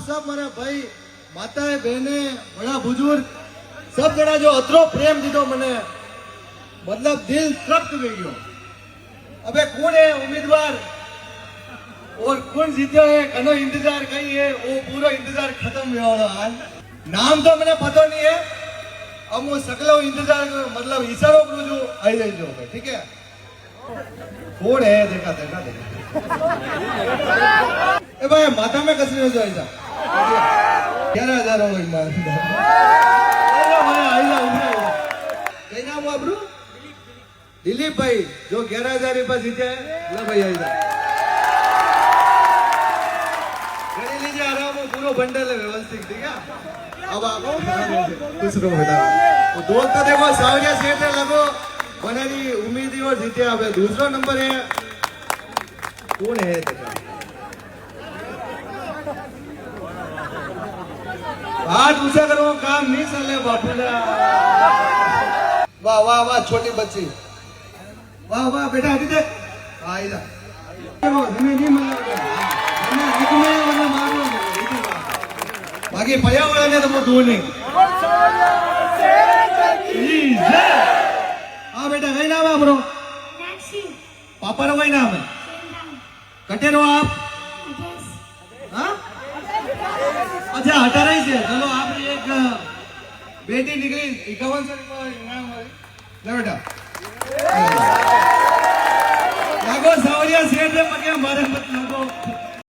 सब मेरे भाई माता बहने बड़ा बुजुर्ग सब जना जो अतरो प्रेम दीदो मने मतलब दिल तृप्त हो गयो। अबे कौन है उम्मीदवार और कौन जीत्यो है कनो इंतजार कई है वो पूरा इंतजार खत्म हुआ हाल नाम तो मैंने पता नहीं है। अब वो सकलो इंतजार मतलब इशारो करू जो आई जाइजो ठीक है। कौन है देखा देखा देखा ए भाई माथा में कसरी हो जाए 11,000 हो गई मार कई नाम आपरू दिलीप भाई जो 11,000 रुपया जीते हैं ला भाई आई जा गणी लीजिए आराम पूरा बंडल है व्यवस्थित ठीक है। अब आप कुछ रो बेटा वो दोस्त तो देखो सावरिया सेठ लगो बनारी उम्मीद और जीते अब दूसरा नंबर है कौन है देखा हाथ ऊंचा करो काम नहीं चले बापूला। वाह वाह वाह छोटी बच्ची वाह वाह बेटा हटी देख आई जा हमें नहीं मिला बाकी पर्यावरण ने तो वो दूर नहीं। हाँ बेटा कई नाम है ब्रो पापा रो कई नाम है कटे रो आप हाँ अच्छा हटा रही से चलो आपने एक बेटी निकली 5100 रुपया इनाम है बेटा